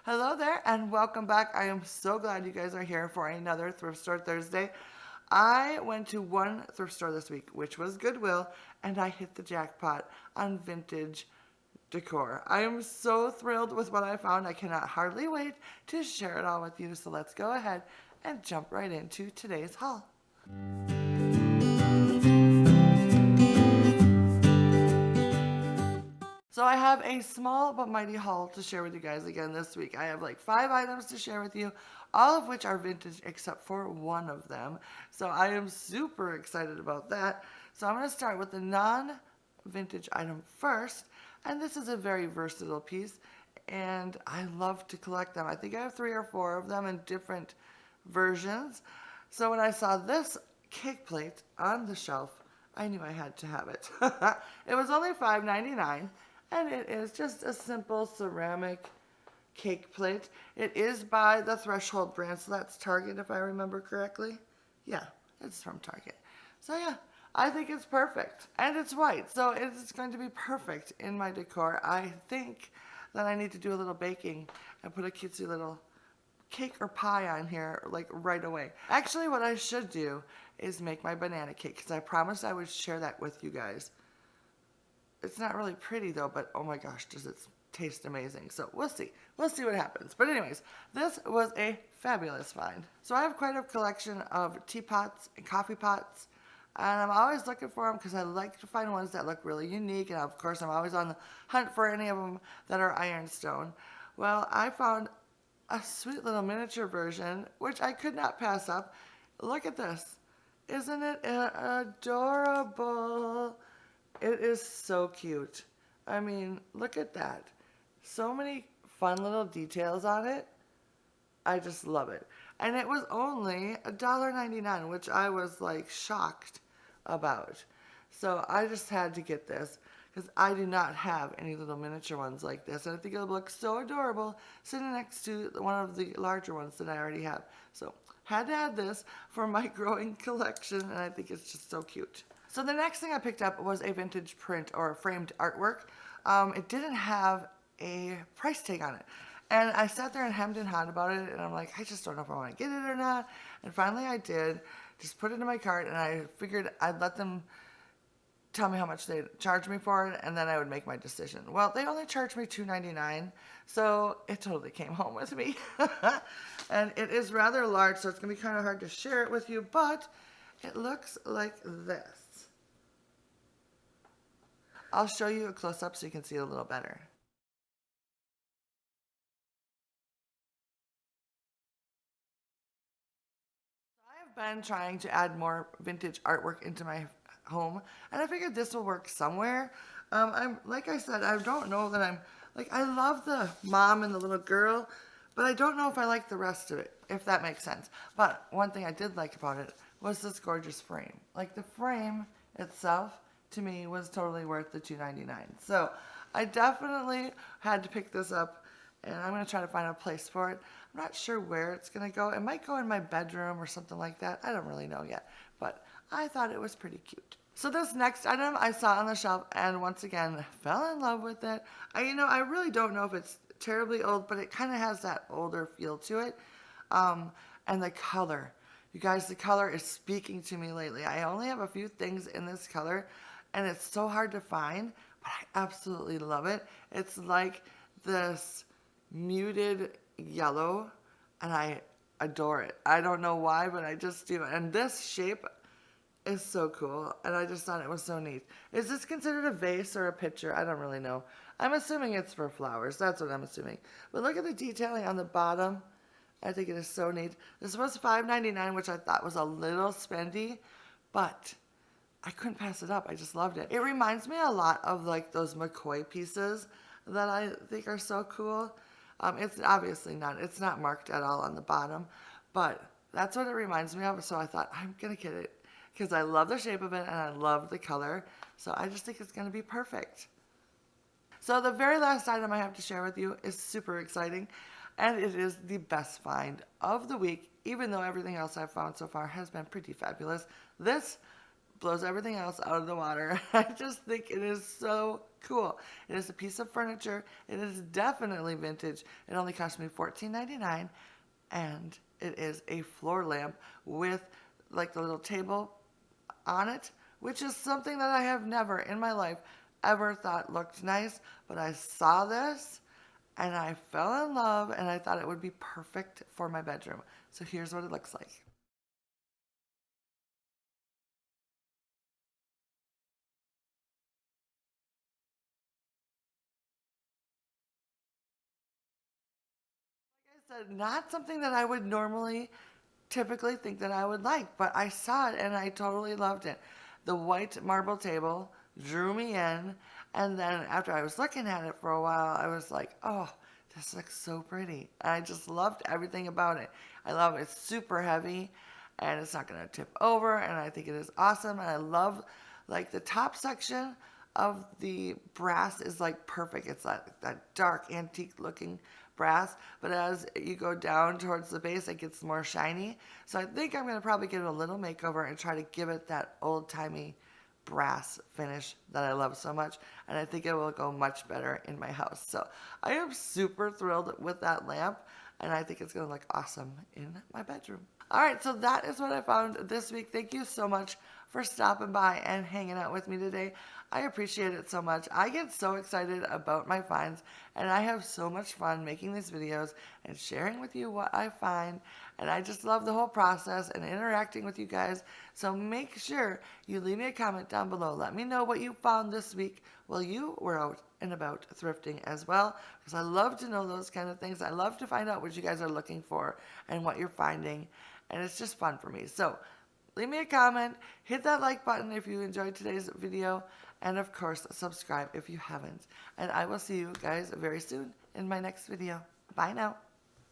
Hello there and welcome back. I am so glad you guys are here for another Thrift Store Thursday. I went to one thrift store this week, which was Goodwill, and I hit the jackpot on vintage decor. I am so thrilled with what I found. I cannot hardly wait to share it all with you. So let's go ahead and jump right into today's haul. So I have a small but mighty haul to share with you guys again this week. I have like 5 items to share with you, all of which are vintage except for one of them. So I am super excited about that. So I'm going to start with the non-vintage item first. And this is a very versatile piece and I love to collect them. I think I have 3 or 4 of them in different versions. So when I saw this cake plate on the shelf, I knew I had to have it. It was only $5.99. And it is just a simple ceramic cake plate. It is by the Threshold brand, so that's Target if I remember correctly. Yeah, it's from Target. So yeah, I think it's perfect. And it's white, so it's going to be perfect in my decor. I think that I need to do a little baking and put a cutesy little cake or pie on here like right away. Actually, what I should do is make my banana cake because I promised I would share that with you guys. It's not really pretty though, but oh my gosh, does it taste amazing. So we'll see. We'll see what happens. But anyways, this was a fabulous find. So I have quite a collection of teapots and coffee pots. And I'm always looking for them because I like to find ones that look really unique. And of course, I'm always on the hunt for any of them that are ironstone. Well, I found a sweet little miniature version, which I could not pass up. Look at this. Isn't it adorable? It is so cute. I mean, look at that. So many fun little details on it. I just love it. And it was only $1.99, which I was like shocked about. So I just had to get this because I do not have any little miniature ones like this. And I think it'll look so adorable sitting next to one of the larger ones that I already have. So had to add this for my growing collection, and I think it's just so cute. So the next thing I picked up was a vintage print or framed artwork. It didn't have a price tag on it. And I sat there and hemmed and hawed about it, and I'm like, I just don't know if I want to get it or not. And finally I did, just put it in my cart, and I figured I'd let them tell me how much they'd charge me for it, and then I would make my decision. Well, they only charged me $2.99, so it totally came home with me. And it is rather large, so it's going to be kind of hard to share it with you, but it looks like this. I'll show you a close-up so you can see it a little better. I have been trying to add more vintage artwork into my home, and I figured this will work somewhere. Like I said, I don't know that I love the mom and the little girl, but I don't know if I like the rest of it, if that makes sense. But one thing I did like about it was this gorgeous frame. Like the frame itself, to me, was totally worth the $2.99. So I definitely had to pick this up, and I'm going to try to find a place for it. I'm not sure where it's going to go. It might go in my bedroom or something like that. I don't really know yet, but I thought it was pretty cute. So this next item I saw on the shelf and once again fell in love with it. I really don't know if it's terribly old, but it kind of has that older feel to it. And the color. You guys, the color is speaking to me lately. I only have a few things in this color, and it's so hard to find, but I absolutely love it. It's like this muted yellow, and I adore it. I don't know why, but I just do. And this shape is so cool, and I just thought it was so neat. Is this considered a vase or a pitcher? I don't really know. I'm assuming it's for flowers. That's what I'm assuming. But look at the detailing on the bottom. I think it is so neat. This was $5.99, which I thought was a little spendy, but I couldn't pass it up. I just loved it. It reminds me a lot of like those McCoy pieces that I think are so cool. It's obviously not, it's not marked at all on the bottom, but that's what it reminds me of. So I thought, I'm going to get it because I love the shape of it and I love the color. So I just think it's going to be perfect. So the very last item I have to share with you is super exciting, and it is the best find of the week, even though everything else I've found so far has been pretty fabulous. This blows everything else out of the water. I just think it is so cool. It is a piece of furniture. It is definitely vintage. It only cost me $14.99, and it is a floor lamp with like the little table on it, which is something that I have never in my life ever thought looked nice. But I saw this and I fell in love, and I thought it would be perfect for my bedroom. So here's what it looks like. Like I said, not something that I would normally typically think that I would like, but I saw it and I totally loved it. The white marble table drew me in, and then after I was looking at it for a while, I was like, oh, this looks so pretty. And I just loved everything about it. I love it. It's super heavy and it's not going to tip over, and I think it is awesome. And I love like the top section of the brass is like perfect. It's that dark antique looking brass, but as you go down towards the base, it gets more shiny. So I think I'm going to probably give it a little makeover and try to give it that old-timey brass finish that I love so much, and I think it will go much better in my house. So I am super thrilled with that lamp, and I think it's going to look awesome in my bedroom. All right, so that is what I found this week. Thank you so much for stopping by and hanging out with me today. I appreciate it so much. I get so excited about my finds, and I have so much fun making these videos and sharing with you what I find, and I just love the whole process and interacting with you guys. So make sure you leave me a comment down below. Let me know what you found this week while you were out and about thrifting as well, because I love to know those kind of things. I love to find out what you guys are looking for and what you're finding, and it's just fun for me. So leave me a comment, hit that like button if you enjoyed today's video, and of course subscribe if you haven't. And I will see you guys very soon in my next video. Bye now.